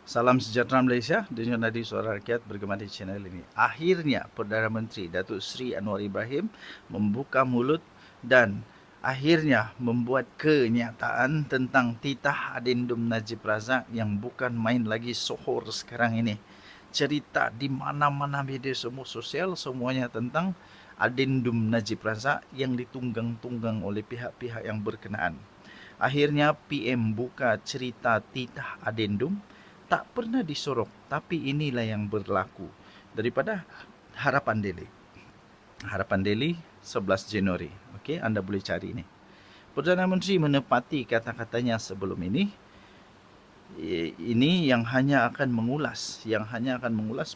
Salam sejahtera Malaysia, Dunia Nadi Suara Rakyat bergema di channel ini. Akhirnya Perdana Menteri Datuk Seri Anwar Ibrahim membuka mulut dan akhirnya membuat kenyataan tentang titah adendum Najib Razak yang bukan main lagi sohor sekarang ini. Cerita di mana-mana media semua sosial semuanya tentang adendum Najib Razak yang ditunggang-tunggang oleh pihak-pihak yang berkenaan. Akhirnya PM buka cerita titah adendum tak pernah disorok, tapi inilah yang berlaku daripada Harapan Daily. Harapan Daily 11 Januari. Okey, anda boleh cari ini. Perdana Menteri menepati kata-katanya sebelum ini. Ini yang hanya akan mengulas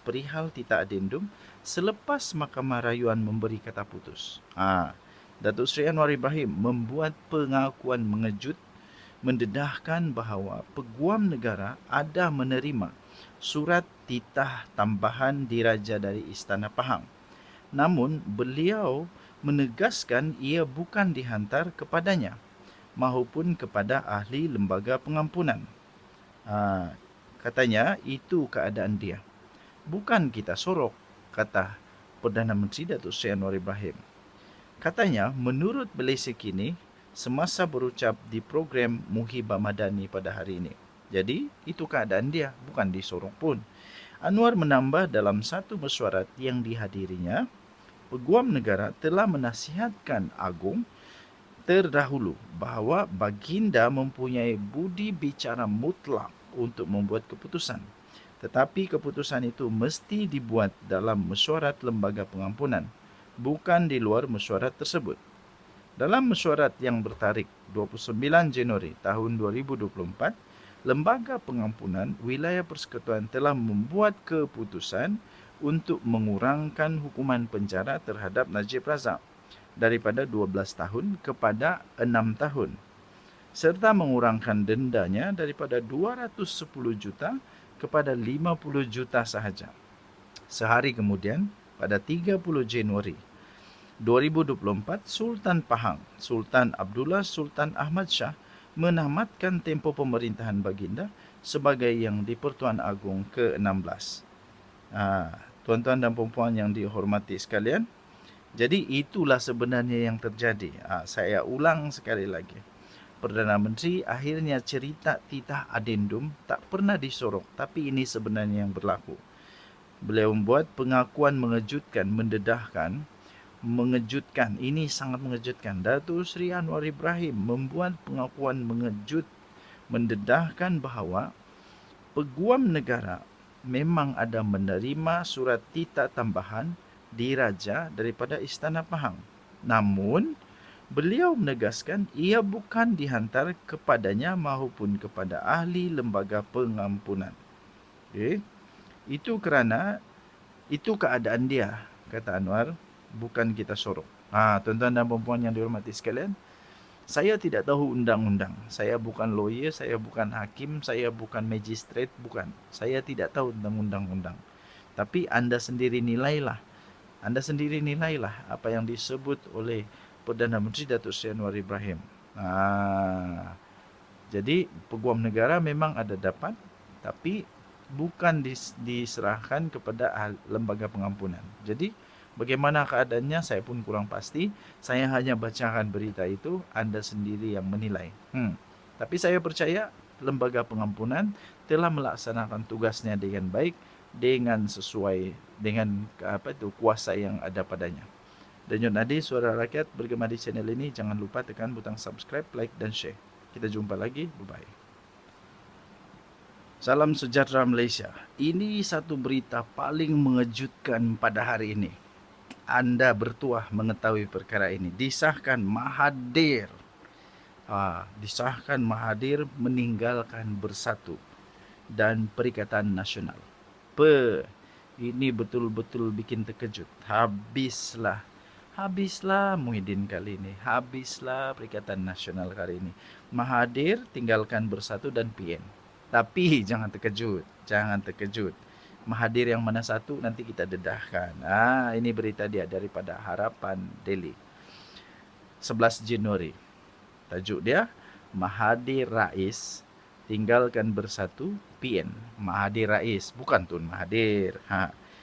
perihal titah adendum selepas Mahkamah Rayuan memberi kata putus. Datuk Seri Anwar Ibrahim membuat pengakuan mengejut mendedahkan bahawa Peguam Negara ada menerima surat titah tambahan diraja dari Istana Pahang. Namun, beliau menegaskan ia bukan dihantar kepadanya maupun kepada ahli lembaga pengampunan. Katanya itu keadaan dia. Bukan kita sorok, kata Perdana Menteri Datuk Seri Anwar Ibrahim. Katanya, menurut beliau kini, semasa berucap di program Muhibah Madani pada hari ini. Jadi, itu keadaan dia, bukan disorok pun. Anwar menambah dalam satu mesyuarat yang dihadirinya, Peguam Negara telah menasihatkan Agong terdahulu bahawa baginda mempunyai budi bicara mutlak untuk membuat keputusan. Tetapi keputusan itu mesti dibuat dalam mesyuarat lembaga pengampunan, bukan di luar mesyuarat tersebut. Dalam mesyuarat yang bertarikh 29 Januari tahun 2024, Lembaga Pengampunan Wilayah Persekutuan telah membuat keputusan untuk mengurangkan hukuman penjara terhadap Najib Razak daripada 12 tahun kepada 6 tahun serta mengurangkan dendanya daripada 210 juta kepada 50 juta sahaja. Sehari kemudian, pada 30 Januari 2024, Sultan Pahang, Sultan Abdullah Sultan Ahmad Shah menamatkan tempoh pemerintahan baginda sebagai yang di-Pertuan Agong ke-16. Tuan-tuan dan puan-puan yang dihormati sekalian, jadi itulah sebenarnya yang terjadi. Saya ulang sekali lagi. Perdana Menteri akhirnya cerita titah adendum tak pernah disorok, tapi ini sebenarnya yang berlaku. Beliau membuat pengakuan mengejutkan, mengejutkan. Ini sangat mengejutkan. Datuk Seri Anwar Ibrahim membuat pengakuan mengejut, mendedahkan bahawa Peguam Negara memang ada menerima surat titah tambahan diraja daripada Istana Pahang. Namun, beliau menegaskan ia bukan dihantar kepadanya maupun kepada ahli lembaga pengampunan. Itu kerana itu keadaan dia, kata Anwar, bukan kita sorok. Tuan-tuan dan puan-puan yang dihormati sekalian, saya tidak tahu undang-undang. Saya bukan lawyer, saya bukan hakim, saya bukan magistrate, bukan. Saya tidak tahu tentang undang-undang. Tapi anda sendiri nilailah. Apa yang disebut oleh Perdana Menteri Datuk Seri Anwar Ibrahim. Jadi Peguam Negara memang ada dapat, tapi bukan diserahkan kepada lembaga pengampunan. Jadi bagaimana keadaannya saya pun kurang pasti. Saya hanya bacakan berita itu, anda sendiri yang menilai. Tapi saya percaya lembaga pengampunan telah melaksanakan tugasnya dengan baik, dengan sesuai dengan kuasa yang ada padanya. Denyut Nadi Suara Rakyat bergema di channel ini. Jangan lupa tekan butang subscribe, like dan share. Kita jumpa lagi. Bye-bye. Salam sejahtera Malaysia. Ini satu berita paling mengejutkan pada hari ini. Anda bertuah mengetahui perkara ini. Disahkan Mahathir. Disahkan Mahathir meninggalkan Bersatu dan Perikatan Nasional. Ini betul-betul bikin terkejut. Habislah Muhyiddin kali ini. Habislah Perikatan Nasional kali ini. Mahathir tinggalkan Bersatu dan PN. Tapi jangan terkejut. Mahathir yang mana satu nanti kita dedahkan. Ini berita dia daripada Harapan Daily. 11 Januari. Tajuk dia, Mahathir Rais tinggalkan bersatu, PN, Mahathir Rais, bukan Tun Mahathir.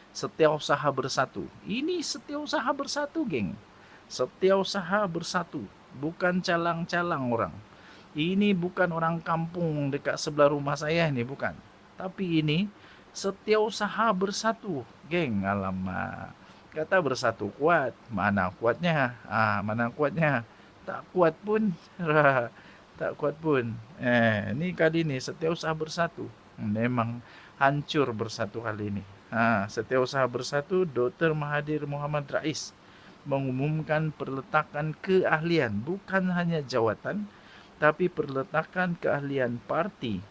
Setiausaha bersatu. Ini setiausaha bersatu, geng. Setiausaha bersatu, bukan calang-calang orang. Ini bukan orang kampung dekat sebelah rumah saya ini, bukan. Tapi ini setiausaha bersatu, geng. Alamak. Kata bersatu kuat, mana kuatnya? Mana kuatnya? Tak kuat pun. Tak kuat pun. Ini kali ini setiausaha bersatu. Memang hancur bersatu kali ini. Setiausaha bersatu, Dr. Mahathir Mohamad Rais mengumumkan perletakan keahlian, bukan hanya jawatan, tapi perletakan keahlian parti.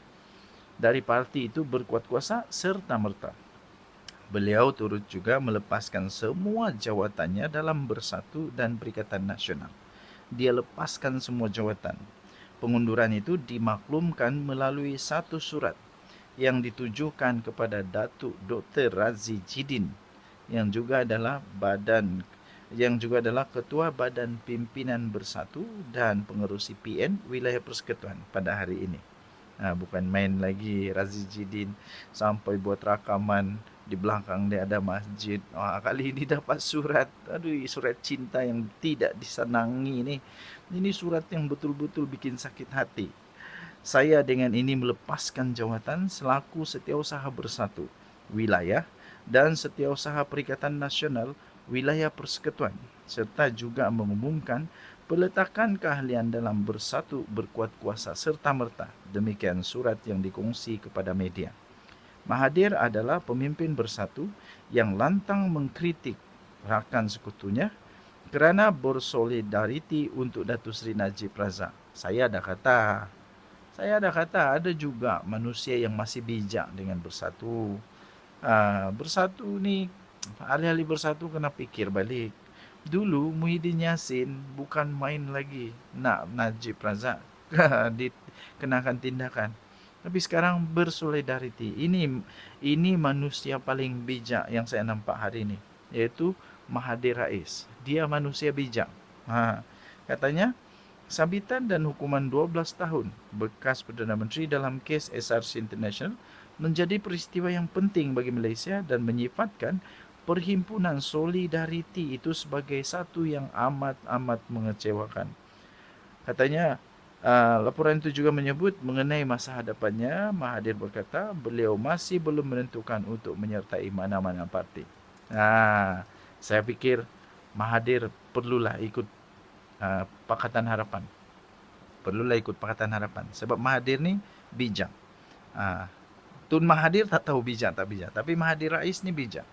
Dari parti itu berkuat kuasa serta-merta. Beliau turut juga melepaskan semua jawatannya dalam Bersatu dan Perikatan Nasional. Dia lepaskan semua jawatan. Pengunduran itu dimaklumkan melalui satu surat yang ditujukan kepada Datuk Dr. Razzie Jidin yang juga adalah Ketua Badan Pimpinan Bersatu dan Pengerusi PN Wilayah Persekutuan pada hari ini. Bukan main lagi Razzie Jidin sampai buat rakaman di belakang dia ada masjid. Kali ini dapat surat. Surat cinta yang tidak disenangi ni. Ini surat yang betul-betul bikin sakit hati. Saya dengan ini melepaskan jawatan selaku Setiausaha Bersatu Wilayah dan Setiausaha Perikatan Nasional Wilayah Persekutuan, serta juga mengumumkan peletakan keahlian dalam bersatu berkuat kuasa serta-merta. Demikian surat yang dikongsi kepada media. Mahathir adalah pemimpin bersatu yang lantang mengkritik rakan sekutunya kerana bersolidariti untuk Datuk Seri Najib Razak. Saya dah kata ada juga manusia yang masih bijak dengan bersatu. Bersatu ni, alih-alih bersatu kena fikir balik. Dulu Muhyiddin Yassin bukan main lagi nak Najib Razak dikenakan tindakan. Tapi sekarang bersolidariti. Ini manusia paling bijak yang saya nampak hari ini, iaitu Mahathir Rais. Dia manusia bijak. Katanya sabitan dan hukuman 12 tahun bekas Perdana Menteri dalam kes SRC International menjadi peristiwa yang penting bagi Malaysia dan menyifatkan Perhimpunan Solidariti itu sebagai satu yang amat mengecewakan. Katanya, laporan itu juga menyebut mengenai masa hadapannya. Mahathir berkata beliau masih belum menentukan untuk menyertai mana-mana parti. Saya fikir Mahathir perlulah ikut Pakatan Harapan. Sebab Mahathir ni bijak. Tun Mahathir tak tahu bijak tak bijak, tapi Mahathir Rais ni bijak.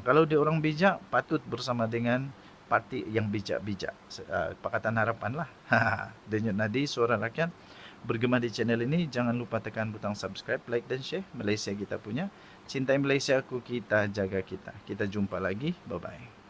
Kalau dia orang bijak, patut bersama dengan parti yang bijak-bijak. Pakatan Harapan lah. Denyut Nadi, Suara Rakyat. Bergema di channel ini, jangan lupa tekan butang subscribe, like dan share. Malaysia kita punya. Cintai Malaysia aku, kita jaga kita. Kita jumpa lagi. Bye-bye.